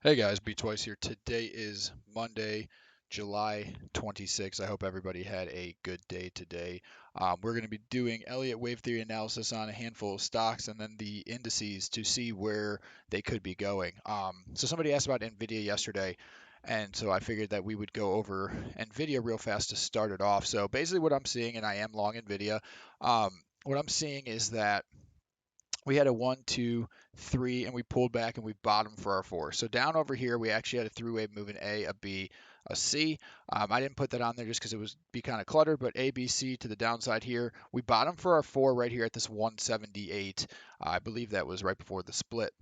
Hey guys, B Twice here. Today is Monday, July 26th. I hope everybody had a good day today. We're going to be doing Elliott wave theory analysis on a handful of stocks and then the indices to see where they could be going. So somebody asked about NVDA yesterday, and so I figured that we would go over NVIDIA real fast to start it off. So basically what I'm seeing, and I am long NVIDIA, what I'm seeing is that we had a 1, 2, 3, and we pulled back and we bottomed for our 4. So down over here, we actually had a three-wave move, an A, a B, a C. I didn't put that on there just because it was be kind of cluttered, but A, B, C to the downside here. We bottomed for our 4 right here at this 178. I believe that was right before the split.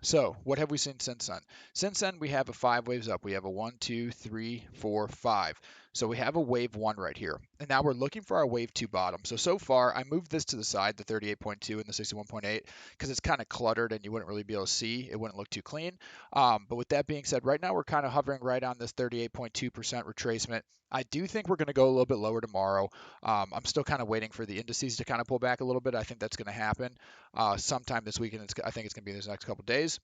So what have we seen since then? Since then, we have a 5 waves up. We have a 1, 2, 3, 4, 5. So we have a wave 1 right here. And now we're looking for our wave 2 bottom. So far, I moved this to the side, the 38.2 and the 61.8, because it's kind of cluttered and you wouldn't really be able to see. It wouldn't look too clean. But with that being said, right now we're kind of hovering right on this 38.2% retracement. I do think we're going to go a little bit lower tomorrow. I'm still kind of waiting for the indices to kind of pull back a little bit. I think that's going to happen sometime this weekend. I think it's going to be this next couple days.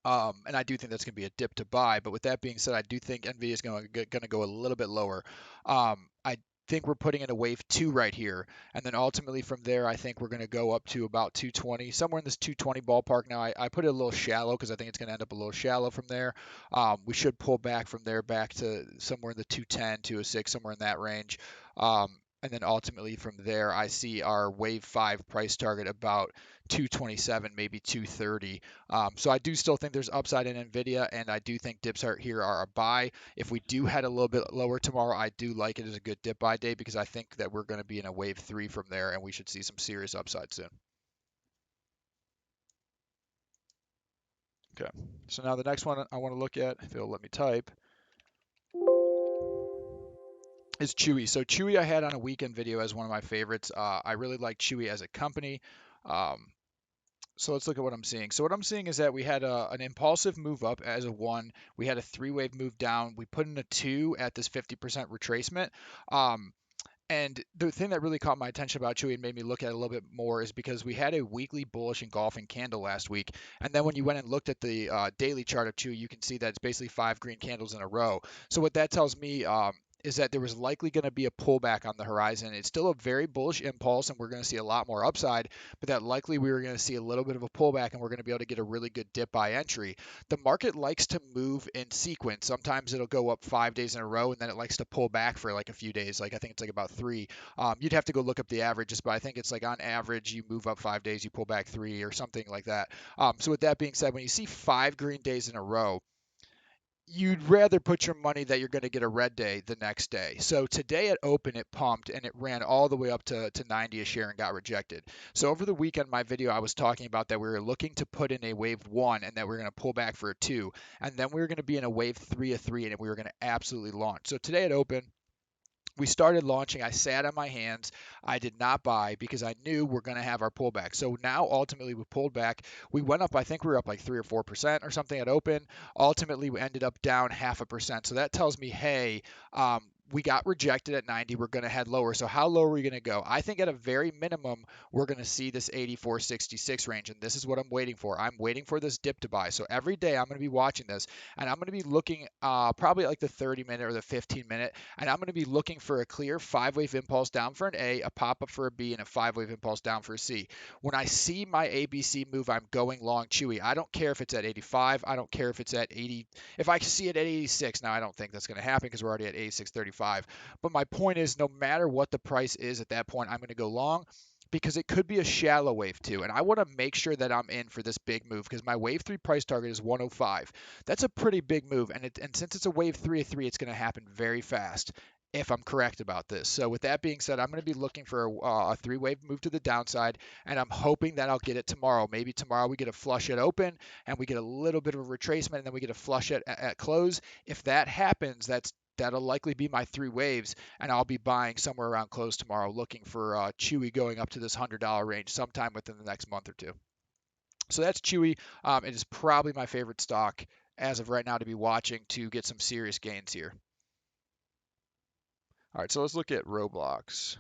And I do think that's going to be a dip to buy. But with that being said, I do think NVIDIA is going to go a little bit lower. I think we're putting in a wave 2 right here. And then ultimately from there, I think we're going to go up to about 220, somewhere in this 220 ballpark. Now, I put it a little shallow because I think it's going to end up a little shallow from there. We should pull back from there back to somewhere in the 210, 206, somewhere in that range. And then ultimately from there, I see our wave 5 price target about 227, maybe 230. So I do still think there's upside in NVIDIA, and I do think dips here are a buy. If we do head a little bit lower tomorrow, I do like it as a good dip buy day because I think that we're going to be in a wave 3 from there, and we should see some serious upside soon. Okay, so now the next one I want to look at, if it'll let me type, is CHWY. So CHWY I had on a weekend video as one of my favorites. I really like CHWY as a company. Um, So let's look at what I'm seeing. So what I'm seeing is that we had an impulsive move up as a 1. We had a 3-wave move down. We put in a 2 at this 50% retracement. And the thing that really caught my attention about CHWY and made me look at it a little bit more is because we had a weekly bullish engulfing candle last week. And then when you went and looked at the daily chart of CHWY, you can see that it's basically 5 green candles in a row. So what that tells me is that there was likely going to be a pullback on the horizon. It's still a very bullish impulse, and we're going to see a lot more upside, but that likely we were going to see a little bit of a pullback, and we're going to be able to get a really good dip buy entry. The market likes to move in sequence. Sometimes it'll go up 5 days in a row, and then it likes to pull back for like a few days. Like I think it's like about 3. You'd have to go look up the averages, but I think it's like on average you move up 5 days, you pull back 3 or something like that. So with that being said, when you see 5 green days in a row, you'd rather put your money that you're going to get a red day the next day. So today at open, it pumped and it ran all the way up to 90 a share and got rejected. So over the weekend, my video, I was talking about that we were looking to put in a wave 1 and that we are going to pull back for a 2. And then we were going to be in a wave 3 of 3 and we were going to absolutely launch. So today at open, we started launching. I sat on my hands. I did not buy because I knew we're going to have our pullback. So now ultimately we pulled back. We went up, I think we were up like 3 or 4% or something at open. Ultimately, we ended up down 0.5%. So that tells me, hey, we got rejected at 90. We're going to head lower. So how low are we going to go? I think at a very minimum, we're going to see this 84.66 range. And this is what I'm waiting for. I'm waiting for this dip to buy. So every day I'm going to be watching this and I'm going to be looking probably like the 30-minute or the 15-minute. And I'm going to be looking for a clear 5-wave impulse down for an A, a pop-up for a B, and a 5-wave impulse down for a C. When I see my ABC move, I'm going long CHWY. I don't care if it's at 85. I don't care if it's at 80. If I see it at 86, now I don't think that's going to happen because we're already at 86.35. But my point is, no matter what the price is at that point, I'm going to go long because it could be a shallow wave 2. And I want to make sure that I'm in for this big move because my wave 3 price target is 105. That's a pretty big move. And since it's a wave 3 of 3, it's going to happen very fast if I'm correct about this. So with that being said, I'm going to be looking for a 3-wave move to the downside, and I'm hoping that I'll get it tomorrow. Maybe tomorrow we get a flush at open, and we get a little bit of a retracement, and then we get a flush at close. If that happens, that'll likely be my 3 waves, and I'll be buying somewhere around close tomorrow, looking for CHWY going up to this $100 range sometime within the next month or 2. So that's CHWY. It is probably my favorite stock as of right now to be watching to get some serious gains here. All right, so let's look at Roblox.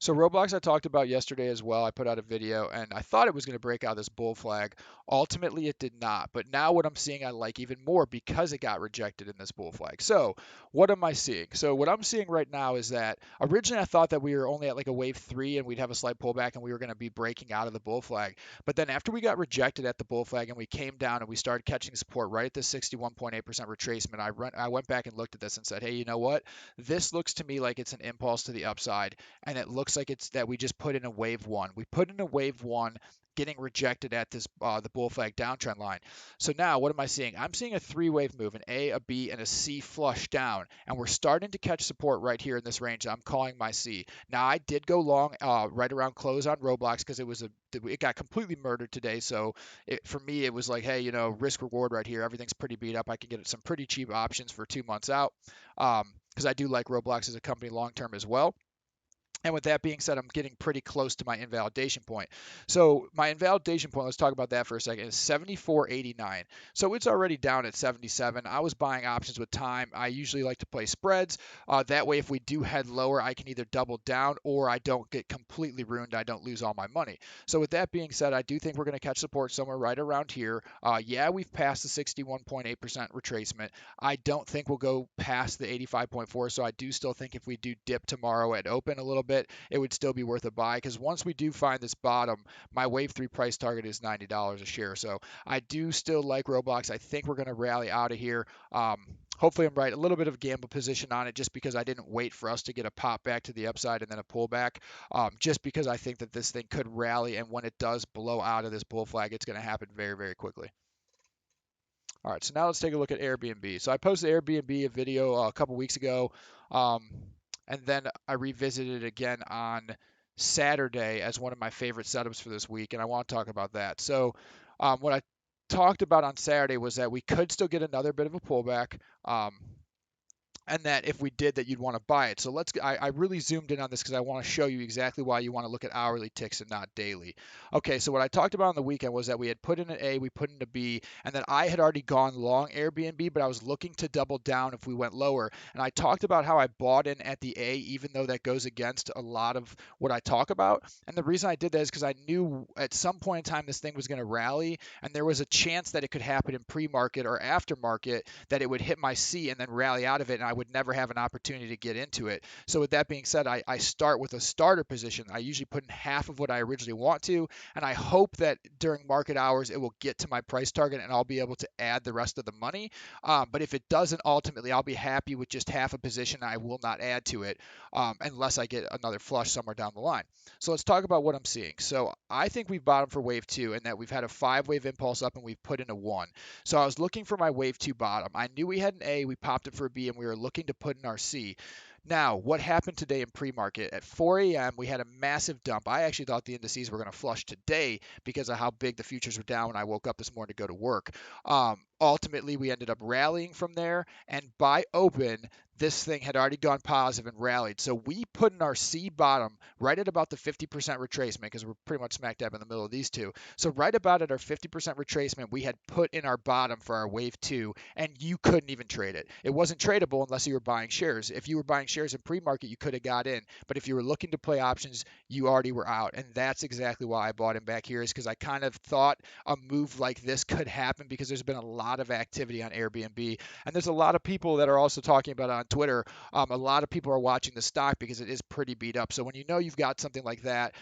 So Roblox I talked about yesterday as well. I put out a video and I thought it was going to break out this bull flag. Ultimately, it did not. But now what I'm seeing I like even more because it got rejected in this bull flag. So what am I seeing? So what I'm seeing right now is that originally I thought that we were only at like a wave 3 and we'd have a slight pullback and we were going to be breaking out of the bull flag. But then after we got rejected at the bull flag and we came down and we started catching support right at the 61.8% retracement, I went back and looked at this and said, hey, you know what? This looks to me like it's an impulse to the upside, and it looks like it's that we just put in a wave 1. We put in a wave 1 getting rejected at this the bull flag downtrend line. So now what am I seeing? I'm seeing a 3-wave move, an A, a B, and a C flush down, and we're starting to catch support right here in this range. I'm calling my C. Now I did go long right around close on Roblox because it got completely murdered today. So for me it was like, hey, risk reward right here. Everything's pretty beat up. I can get some pretty cheap options for 2 months out because I do like Roblox as a company long term as well. And with that being said, I'm getting pretty close to my invalidation point. So my invalidation point, let's talk about that for a second, is 74.89. So it's already down at 77. I was buying options with time. I usually like to play spreads. That way, if we do head lower, I can either double down or I don't get completely ruined. I don't lose all my money. So with that being said, I do think we're going to catch support somewhere right around here. Yeah, we've passed the 61.8% retracement. I don't think we'll go past the 85.4. So I do still think if we do dip tomorrow at open a little bit, it would still be worth a buy because once we do find this bottom, my wave 3 price target is $90 a share. So I do still like Roblox. I think we're going to rally out of here. Hopefully I'm right. A little bit of a gamble position on it just because I didn't wait for us to get a pop back to the upside and then a pullback. Just because I think that this thing could rally, and when it does blow out of this bull flag, it's going to happen very, very quickly. All right, so now let's take a look at Airbnb. So I posted Airbnb a video a couple weeks ago, and then I revisited it again on Saturday as one of my favorite setups for this week, and I want to talk about that. So what I talked about on Saturday was that we could still get another bit of a pullback. And that if we did that, you'd want to buy it. So I really zoomed in on this because I want to show you exactly why you want to look at hourly ticks and not daily. Okay, so what I talked about on the weekend was that we had put in an A, we put in a B, and that I had already gone long Airbnb, but I was looking to double down if we went lower. And I talked about how I bought in at the A, even though that goes against a lot of what I talk about. And the reason I did that is because I knew at some point in time this thing was going to rally, and there was a chance that it could happen in pre-market or after-market, that it would hit my C and then rally out of it, and I would never have an opportunity to get into it. So with that being said, I start with a starter position. I usually put in half of what I originally want to, and I hope that during market hours it will get to my price target and I'll be able to add the rest of the money. But if it doesn't, ultimately I'll be happy with just half a position. I will not add to it unless I get another flush somewhere down the line. So let's talk about what I'm seeing. So I think we've bottomed for wave 2 and that we've had a 5-wave impulse up and we've put in a 1. So I was looking for my wave 2 bottom. I knew we had an A, we popped it for a B, and we were looking to put in our C. Now, what happened today in pre-market? At 4 a.m., we had a massive dump. I actually thought the indices were going to flush today because of how big the futures were down when I woke up this morning to go to work. Ultimately, we ended up rallying from there, and by open, this thing had already gone positive and rallied. So we put in our C bottom right at about the 50% retracement because we're pretty much smack dab in the middle of these two. So right about at our 50% retracement, we had put in our bottom for our wave 2, and you couldn't even trade it. It wasn't tradable unless you were buying shares. If you were buying shares in pre-market, you could have got in. But if you were looking to play options, you already were out. And that's exactly why I bought in back here, is because I kind of thought a move like this could happen because there's been a lot of activity on Airbnb. And there's a lot of people that are also talking about it on Twitter. A lot of people are watching the stock because it is pretty beat up. So when you know you've got something like that,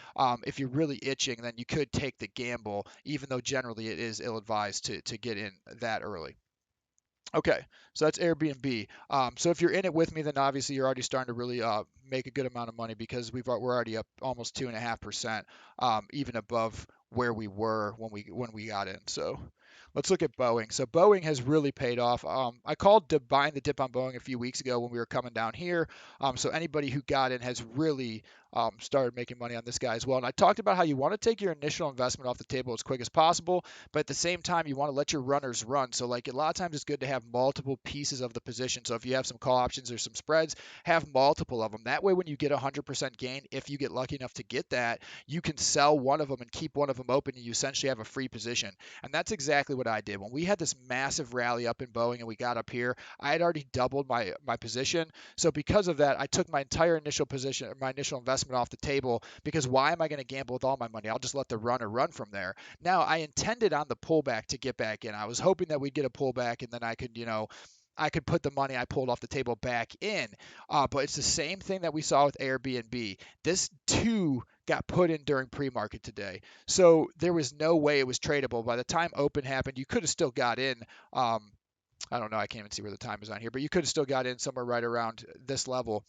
if you're really itching, then you could take the gamble, even though generally it is ill-advised to get in that early. Okay, so that's Airbnb. So if you're in it with me, then obviously you're already starting to really make a good amount of money because we're already up almost 2.5%, even above where we were when we got in. So let's look at Boeing. So Boeing has really paid off. I called buying the dip on Boeing a few weeks ago when we were coming down here. So anybody who got in has really started making money on this guy as well. And I talked about how you want to take your initial investment off the table as quick as possible, but at the same time, you want to let your runners run. So like a lot of times it's good to have multiple pieces of the position. So if you have some call options or some spreads, have multiple of them. That way, when you get 100% gain, if you get lucky enough to get that, you can sell one of them and keep one of them open, and you essentially have a free position. And that's exactly what I did. When we had this massive rally up in Boeing and we got up here, I had already doubled my position. So because of that, I took my entire initial position, my initial investment investment off the table, because why am I going to gamble with all my money? I'll just let the runner run from there. Now, I intended on the pullback to get back in. I was hoping that we'd get a pullback and then I could, I could put the money I pulled off the table back in. But it's the same thing that we saw with Airbnb. This too got put in during pre-market today. So there was no way it was tradable. By the time open happened, you could have still got in. I don't know. I can't even see where the time is on here, but you could have still got in somewhere right around this level.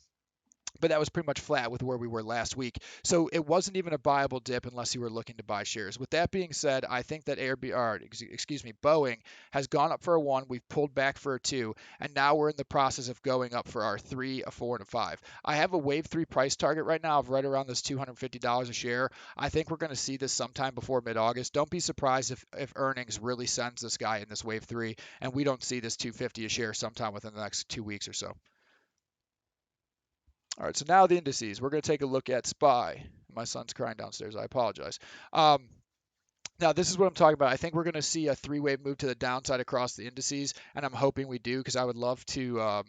But that was pretty much flat with where we were last week. So it wasn't even a buyable dip unless you were looking to buy shares. With that being said, I think that Boeing has gone up for a 1. We've pulled back for a 2, and now we're in the process of going up for our 3, a 4, and a 5. I have a wave 3 price target right now of right around this $250 a share. I think we're going to see this sometime before mid-August. Don't be surprised if earnings really sends this guy in this wave 3, and we don't see this 250 a share sometime within the next 2 weeks or so. All right, so now the indices. We're going to take a look at SPY. My son's crying downstairs. I apologize. Now, this is what I'm talking about. I think we're going to see a 3-wave move to the downside across the indices, and I'm hoping we do, because I would love to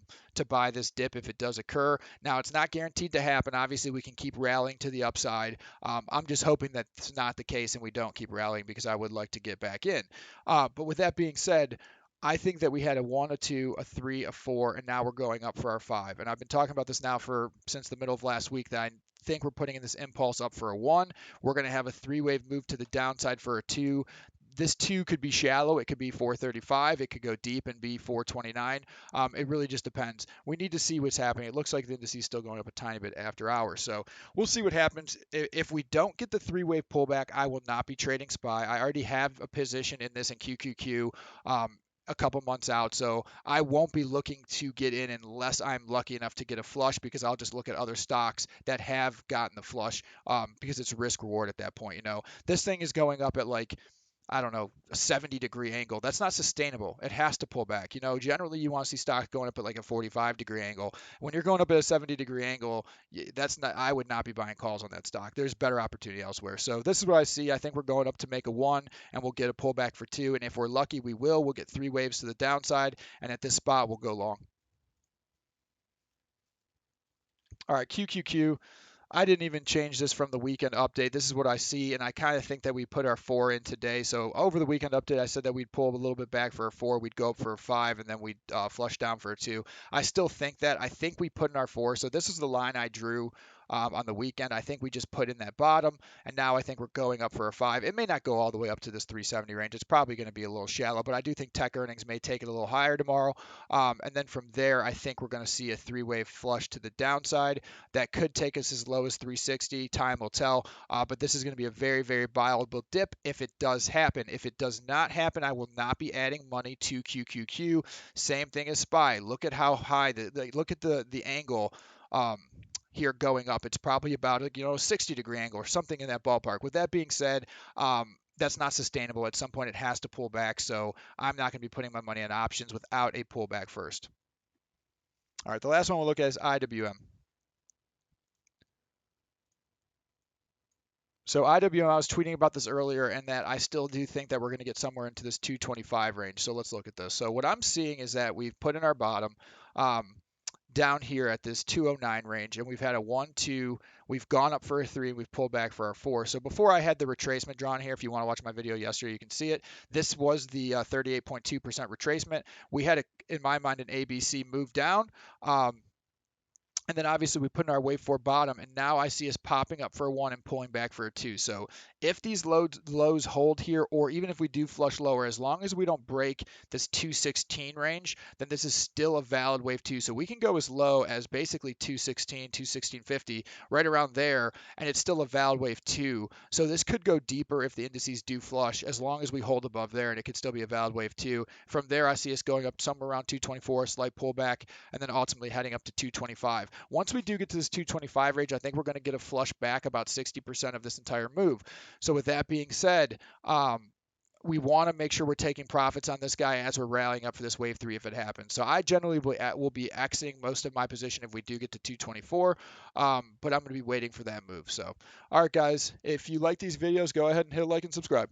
buy this dip if it does occur. Now, it's not guaranteed to happen. Obviously, we can keep rallying to the upside. I'm just hoping that's not the case and we don't keep rallying, because I would like to get back in. But with that being said, I think that we had a 1, a 2, a 3, a 4, and now we're going up for our 5. And I've been talking about this now since the middle of last week, that I think we're putting in this impulse up for a 1. We're going to have a 3-wave move to the downside for a 2. This 2 could be shallow. It could be 435. It could go deep and be 429. It really just depends. We need to see what's happening. It looks like the indice is still going up a tiny bit after hours. So we'll see what happens. If we don't get the 3-wave pullback, I will not be trading SPY. I already have a position in this in QQQ. A couple months out, so I won't be looking to get in unless I'm lucky enough to get a flush, because I'll just look at other stocks that have gotten the flush, because it's risk reward at that point. This thing is going up at like, I don't know, a 70-degree angle. That's not sustainable. It has to pull back. Generally you want to see stocks going up at like a 45-degree angle. When you're going up at a 70-degree angle, I would not be buying calls on that stock. There's better opportunity elsewhere. So this is what I see. I think we're going up to make a 1, and we'll get a pullback for 2. And if we're lucky, we'll get 3 waves to the downside. And at this spot, we'll go long. All right, QQQ. I didn't even change this from the weekend update. This is what I see, and I kind of think that we put our 4 in today. So over the weekend update, I said that we'd pull a little bit back for a 4, we'd go up for a 5, and then we'd flush down for a 2. I still think that. I think we put in our 4. So this is the line I drew on the weekend. I think we just put in that bottom, and now I think we're going up for a 5. It may not go all the way up to this 370 range. It's probably going to be a little shallow, but I do think tech earnings may take it a little higher tomorrow. And then from there, I think we're going to see a 3-wave flush to the downside. That could take us as low as 360. Time will tell. But this is going to be a very, very buyable dip if it does happen. If it does not happen, I will not be adding money to QQQ. Same thing as SPY. Look at how high, look at the angle. Here going up, it's probably about a 60-degree angle or something in that ballpark. With that being said, that's not sustainable. At some point, it has to pull back. So I'm not going to be putting my money on options without a pullback first. All right, the last one we'll look at is IWM. So IWM, I was tweeting about this earlier, and that I still do think that we're going to get somewhere into this 225 range. So let's look at this. So what I'm seeing is that we've put in our bottom down here at this 209 range, and we've had a 1, 2, we've gone up for a 3, and we've pulled back for our 4. So before I had the retracement drawn here, if you want to watch my video yesterday, you can see it. This was the 38.2% retracement. We had, in my mind, an ABC move down. And then obviously we put in our wave 4 bottom, and now I see us popping up for a 1 and pulling back for a 2. So if these lows hold here, or even if we do flush lower, as long as we don't break this 216 range, then this is still a valid wave 2. So we can go as low as basically 216, 216.50, right around there, and it's still a valid wave 2. So this could go deeper if the indices do flush, as long as we hold above there, and it could still be a valid wave 2. From there, I see us going up somewhere around 224, slight pullback, and then ultimately heading up to 225. Once we do get to this 225 range, I think we're going to get a flush back about 60% of this entire move. So with that being said, we want to make sure we're taking profits on this guy as we're rallying up for this wave 3 if it happens. So I generally will be exiting most of my position if we do get to 224, but I'm going to be waiting for that move. So, all right, guys, if you like these videos, go ahead and hit like and subscribe.